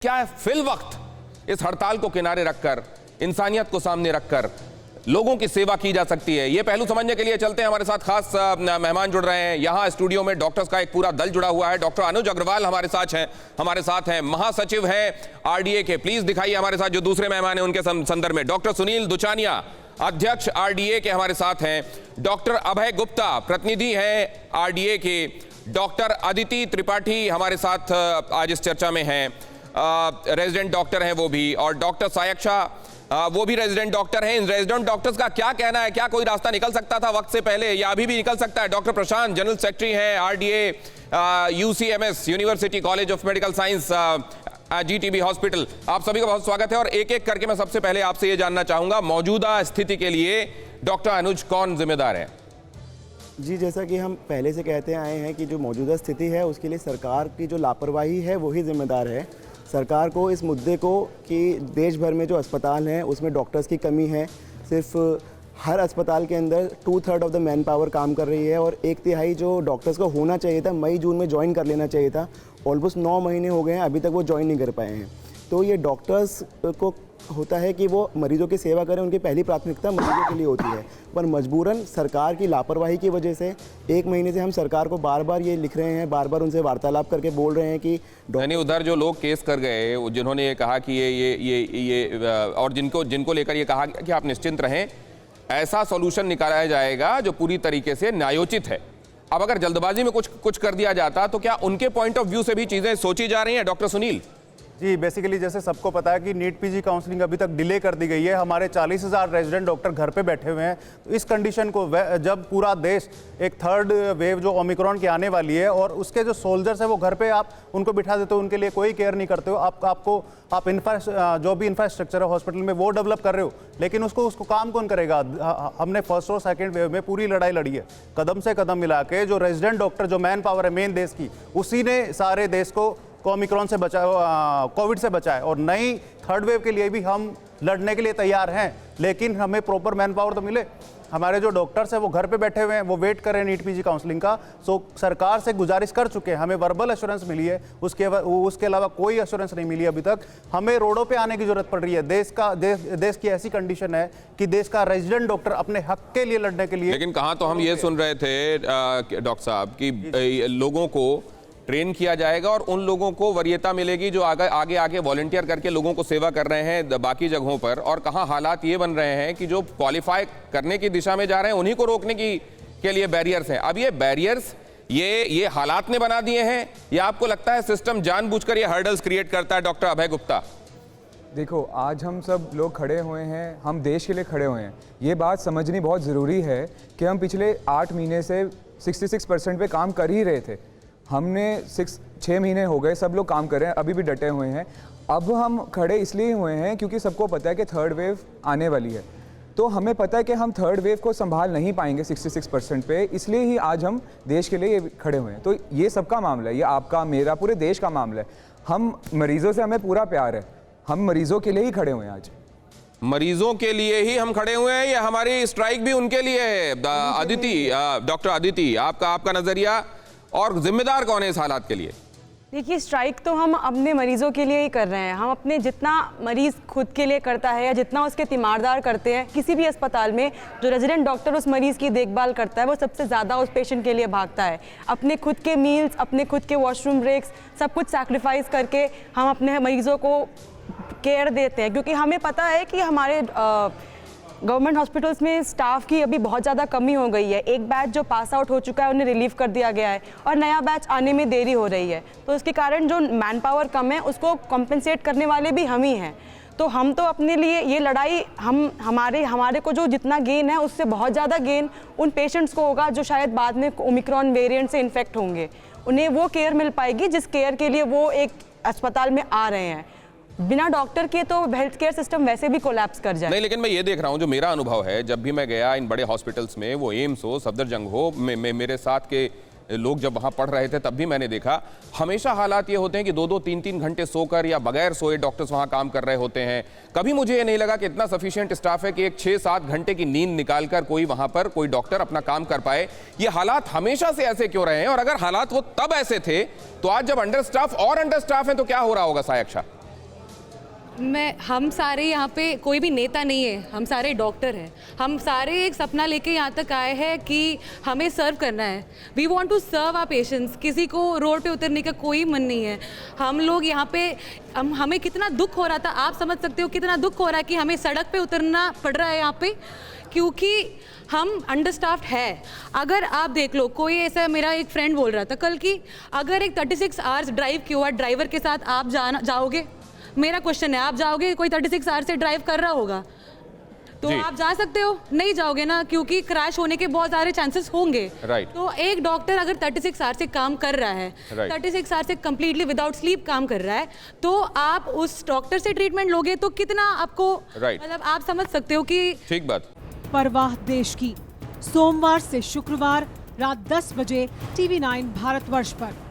क्या फिल वक्त इस हड़ताल को किनारे रखकर, इंसानियत को सामने रखकर लोगों की सेवा की जा सकती है, ये पहलू समझने के लिए चलते हैं। हमारे साथ खास मेहमान जुड़ रहे हैं। यहाँ स्टूडियो में डॉक्टर्स का एक पूरा दल जुड़ा हुआ है। डॉक्टर अनुज अग्रवाल हमारे साथ हैं, महासचिव हैं आरडीए के। प्लीज दिखाइए हमारे साथ जो दूसरे मेहमान हैं उनके संदर्भ में। डॉक्टर सुनील दुचानिया, अध्यक्ष आरडीए के, हमारे साथ हैं। डॉक्टर अभय गुप्ता, प्रतिनिधि हैं आरडीए के। डॉक्टर अदिति त्रिपाठी हमारे साथ आज इस चर्चा में हैं, रेजिडेंट डॉक्टर हैं वो भी। और डॉक्टर सायक्षा, वो भी रेजिडेंट डॉक्टर हैं। इन रेजिडेंट डॉक्टर्स का क्या कहना है, क्या कोई रास्ता निकल सकता था वक्त से पहले या अभी भी निकल सकता है? डॉक्टर प्रशांत, जनरल सेक्रेटरी हैं RDA UCMS, university college of medical science, GTB hospital. आप सभी का बहुत स्वागत है। और एक एक करके मैं सबसे पहले आपसे ये जानना चाहूंगा, मौजूदा स्थिति के लिए डॉक्टर अनुज कौन जिम्मेदार है? जी, जैसा कि हम पहले से कहते आए हैं कि जो मौजूदा स्थिति है उसके लिए सरकार की जो लापरवाही है वही जिम्मेदार है। सरकार को इस मुद्दे को कि देश भर में जो अस्पताल हैं उसमें डॉक्टर्स की कमी है। सिर्फ हर अस्पताल के अंदर 2/3 ऑफ द मैन पावर काम कर रही है और 1/3 जो डॉक्टर्स को होना चाहिए था, मई जून में ज्वाइन कर लेना चाहिए था। ऑलमोस्ट 9 महीने हो गए हैं, अभी तक वो ज्वाइन नहीं कर पाए हैं। तो ये डॉक्टर्स को होता है कि वो मरीजों की सेवा करें, उनकी पहली प्राथमिकता मरीजों के लिए होती है, पर मजबूरन सरकार की लापरवाही की वजह से 1 महीने से हम सरकार को बार बार ये लिख रहे हैं, बार बार उनसे वार्तालाप करके बोल रहे हैं कि यानी उधर जो लोग केस कर गए, जिन्होंने ये कहा कि ये और जिनको लेकर ये कहा कि आप निश्चिंत रहें, ऐसा सॉल्यूशन निकाला जाएगा जो पूरी तरीके से न्यायोचित है। अब अगर जल्दबाजी में कुछ कर दिया जाता तो क्या उनके पॉइंट ऑफ व्यू से भी चीजें सोची जा रही हैं? डॉक्टर सुनील जी, बेसिकली जैसे सबको पता है कि नीट पीजी काउंसलिंग अभी तक डिले कर दी गई है। हमारे 40,000 रेजिडेंट डॉक्टर घर पे बैठे हुए हैं। तो इस कंडीशन को जब पूरा देश एक थर्ड वेव जो ओमिक्रॉन की आने वाली है और उसके जो सोल्जर्स है वो घर पे आप उनको बिठा देते हो, उनके लिए कोई केयर नहीं करते हो। आप जो भी इंफ्रास्ट्रक्चर है हॉस्पिटल में वो डेवलप कर रहे हो, लेकिन उसको काम कौन करेगा? हमने फर्स्ट और सेकेंड वेव में पूरी लड़ाई लड़ी है, कदम से कदम मिला के। जो रेजिडेंट डॉक्टर, जो मैन पावर है मेन देश की, उसी ने सारे देश को ओमिक्रॉन से बचाया, कोविड से बचाया। और नई थर्ड वेव के लिए भी हम लड़ने के लिए तैयार हैं, लेकिन हमें प्रॉपर मैन पावर तो मिले। हमारे जो डॉक्टर्स हैं वो घर पे बैठे हुए हैं, वो वेट कर रहे हैं नीट पीजी काउंसलिंग का। सो सरकार से गुजारिश कर चुके हैं, हमें वर्बल एश्योरेंस मिली है, उसके अलावा कोई एश्योरेंस नहीं मिली अभी तक। हमें रोडों पे आने की जरूरत पड़ रही है। देश की ऐसी कंडीशन है कि देश का रेजिडेंट डॉक्टर अपने हक के लिए लड़ने के लिए। लेकिन कहाँ तो हम ये सुन रहे थे डॉक्टर साहब कि लोगों को ट्रेन किया जाएगा और उन लोगों को वरीयता मिलेगी जो आगे वॉलंटियर करके लोगों को सेवा कर रहे हैं बाकी जगहों पर। और कहाँ हालात ये बन रहे हैं कि जो क्वालिफाई करने की दिशा में जा रहे हैं उन्हीं को रोकने के लिए बैरियर्स हैं। अब ये बैरियर्स ये हालात ने बना दिए हैं या आपको लगता है सिस्टम जानबूझकर ये हर्डल्स क्रिएट करता है? डॉक्टर अभय गुप्ता, देखो, आज हम सब लोग खड़े हुए हैं, हम देश के लिए खड़े हुए हैं। ये बात समझनी बहुत ज़रूरी है कि हम पिछले 8 महीने से 66% पे काम कर ही रहे थे। हमने 6 महीने हो गए, सब लोग काम कर रहे हैं, अभी भी डटे हुए हैं। अब हम खड़े इसलिए हुए हैं क्योंकि सबको पता है कि थर्ड वेव आने वाली है। तो हमें पता है कि हम थर्ड वेव को संभाल नहीं पाएंगे 66% पे, इसलिए ही आज हम देश के लिए खड़े हुए हैं। तो ये सबका मामला है, ये आपका, मेरा, पूरे देश का मामला है। हम मरीजों से हमें पूरा प्यार है, हम मरीजों के लिए ही खड़े हुए हैं। आज मरीजों के लिए ही हम खड़े हुए हैं या हमारी स्ट्राइक भी उनके लिए है? अदिति, डॉक्टर अदिति, आपका नजरिया और जिम्मेदार कौन है इस हालात के लिए? देखिए, स्ट्राइक तो हम अपने मरीजों के लिए ही कर रहे हैं। हम अपने, जितना मरीज खुद के लिए करता है या जितना उसके तीमारदार करते हैं, किसी भी अस्पताल में जो रेजिडेंट डॉक्टर उस मरीज की देखभाल करता है वो सबसे ज़्यादा उस पेशेंट के लिए भागता है। अपने खुद के मील्स, अपने खुद के वॉशरूम ब्रेक्स, सब कुछ सैक्रिफाइस करके हम अपने मरीजों को केयर देते हैं, क्योंकि हमें पता है कि हमारे गवर्नमेंट हॉस्पिटल्स में स्टाफ की अभी बहुत ज़्यादा कमी हो गई है। एक बैच जो पास आउट हो चुका है उन्हें रिलीव कर दिया गया है और नया बैच आने में देरी हो रही है। तो इसके कारण जो मैन पावर कम है उसको कॉम्पेंसेट करने वाले भी हम ही हैं। तो हम तो अपने लिए ये लड़ाई, हमारे को जो जितना गेन है उससे बहुत ज़्यादा गेन उन पेशेंट्स को होगा जो शायद बाद में ओमिक्रॉन वेरिएंट से इन्फेक्ट होंगे। उन्हें वो केयर मिल पाएगी जिस केयर के लिए वो एक अस्पताल में आ रहे हैं। बिना डॉक्टर के तो हेल्थ केयर सिस्टम वैसे भी कोलैप्स कर जाए। नहीं, लेकिन मैं ये देख रहा हूँ, जो मेरा अनुभव है, जब भी मैं गया इन बड़े हॉस्पिटल्स में, वो एम्स हो, सफदरजंग हो, मेरे साथ के लोग जब वहाँ पढ़ रहे थे तब भी मैंने देखा, हमेशा हालात ये होते हैं कि 2-2, 3-3 घंटे सोकर या बगैर सोए डॉक्टर्स वहाँ काम कर रहे होते हैं। कभी मुझे ये नहीं लगा कि इतना सफिशिएंट स्टाफ है कि एक 6-7 घंटे की नींद निकालकर कोई वहाँ पर कोई डॉक्टर अपना काम कर पाए। ये हालात हमेशा से ऐसे क्यों रहे हैं? और अगर हालात वो तब ऐसे थे तो आज जब अंडर स्टाफ है तो क्या हो रहा होगा? सायक्षा, हम सारे यहाँ पे कोई भी नेता नहीं है, हम सारे डॉक्टर हैं। हम सारे एक सपना लेके यहाँ तक आए हैं कि हमें सर्व करना है। We want to serve our patients. किसी को रोड पे उतरने का कोई मन नहीं है। हम लोग यहाँ पे हमें कितना दुख हो रहा था, आप समझ सकते हो कितना दुख हो रहा है कि हमें सड़क पे उतरना पड़ रहा है यहाँ पे, क्योंकि हम अंडरस्टाफ्ड है। अगर आप देख लो, कोई ऐसा, मेरा एक फ्रेंड बोल रहा था कल की अगर एक 36 आवर्स ड्राइव किया हुआ ड्राइवर के साथ आप जाओगे, मेरा क्वेश्चन है, आप जाओगे? कोई 36 आवर्स से ड्राइव कर रहा होगा तो आप जा सकते हो? नहीं जाओगे ना, क्योंकि क्रैश होने के बहुत सारे चांसेस होंगे। तो एक डॉक्टर अगर 36 आवर्स से काम कर रहा है, 36 आवर्स से कंप्लीटली विदाउट स्लीप काम कर रहा है, तो आप उस डॉक्टर से ट्रीटमेंट लोगे तो कितना आपको मतलब आप समझ सकते हो कि ठीक बात। परवाह देश की, सोमवार से शुक्रवार रात 10 बजे TV9 भारतवर्ष पर।